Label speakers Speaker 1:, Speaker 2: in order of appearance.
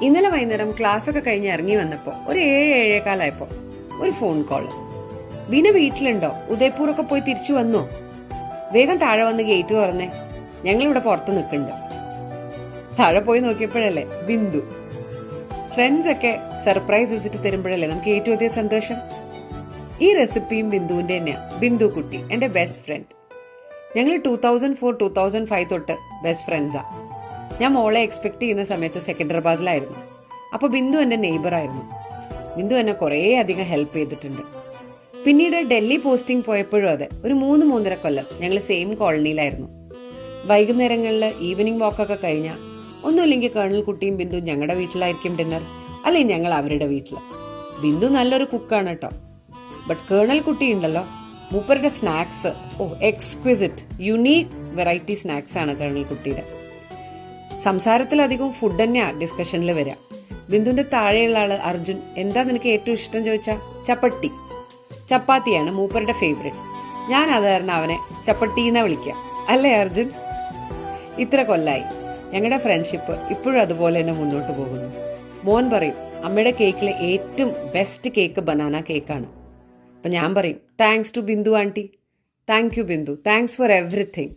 Speaker 1: ഇന്നലെ വൈകുന്നേരം ക്ലാസ്സൊക്കെ കഴിഞ്ഞ് ഇറങ്ങി വന്നപ്പോൾ ഒരു 7-7:15 ഒരു ഫോൺ കോള്. ബീന വീട്ടിലുണ്ടോ? ഉദയ്പൂറൊക്കെ പോയി തിരിച്ചു വന്നോ? വേഗം താഴെ വന്ന് ഗേറ്റ് തുറന്നേ, ഞങ്ങളിവിടെ പുറത്ത് നിൽക്കുന്നുണ്ട്. താഴെ പോയി നോക്കിയപ്പോഴല്ലേ ബിന്ദു. ഫ്രണ്ട്സ് ഒക്കെ സർപ്രൈസ് വിസിറ്റ് തരുമ്പോഴല്ലേ നമുക്ക് ഏറ്റവും അധികം സന്തോഷം. ഈ റെസിപ്പിയും ബിന്ദുവിന്റെ തന്നെയാ. ബിന്ദു കുട്ടി എന്റെ ബെസ്റ്റ് ഫ്രണ്ട്. ഞങ്ങൾ 2004-2005 തൊട്ട് ബെസ്റ്റ് ഫ്രണ്ട്സാ. ഞാൻ മോളെ എക്സ്പെക്ട് ചെയ്യുന്ന സമയത്ത് സെക്കൻഡറാബാദിലായിരുന്നു. അപ്പോൾ ബിന്ദു എൻ്റെ നെയ്ബറായിരുന്നു. ബിന്ദു എന്നെ കുറേ അധികം ഹെൽപ്പ് ചെയ്തിട്ടുണ്ട്. പിന്നീട് ഡൽഹി പോസ്റ്റിംഗ് പോയപ്പോഴും അതെ, ഒരു 3-3.5 കൊല്ലം ഞങ്ങൾ സെയിം കോളനിയിലായിരുന്നു. വൈകുന്നേരങ്ങളിൽ ഈവനിങ് വാക്കൊക്കെ കഴിഞ്ഞാൽ ഒന്നുമില്ലെങ്കിൽ കേണൽ കുട്ടിയും ബിന്ദു ഞങ്ങളുടെ വീട്ടിലായിരിക്കും ഡിന്നർ, അല്ലെങ്കിൽ ഞങ്ങൾ അവരുടെ വീട്ടിൽ. ബിന്ദു നല്ലൊരു കുക്കാണ് കേട്ടോ. ബട്ട് കേണൽ കുട്ടി ഉണ്ടല്ലോ, മൂപ്പരുടെ സ്നാക്സ് എക്സ്ക്വിസിറ്റ് യുണീക്ക് വെറൈറ്റി സ്നാക്സ് ആണ് കേണൽ കുട്ടിയുടെ. സംസാരത്തിലധികം ഫുഡ് തന്നെയാ ഡിസ്കഷനിൽ വരിക. ബിന്ദുവിന്റെ താഴെയുള്ള ആള് അർജുൻ, എന്താ നിനക്ക് ഏറ്റവും ഇഷ്ടം ചോദിച്ചാൽ ചപ്പാത്തിയാണ് മൂപ്പരുടെ ഫേവറേറ്റ്. ഞാൻ അത് കാരണം അവനെ ചപ്പട്ടീന്നാ വിളിക്കുക, അല്ലേ അർജുൻ? ഇത്ര കൊല്ലായി ഞങ്ങളുടെ ഫ്രണ്ട്ഷിപ്പ് ഇപ്പോഴും അതുപോലെ തന്നെ മുന്നോട്ട് പോകുന്നു. മോൻ പറയും അമ്മയുടെ കേക്കിലെ ഏറ്റവും ബെസ്റ്റ് കേക്ക് ബനാന കേക്കാണ്. അപ്പം ഞാൻ പറയും thanks to Bindu aunty. Thank you Bindu, thanks for everything.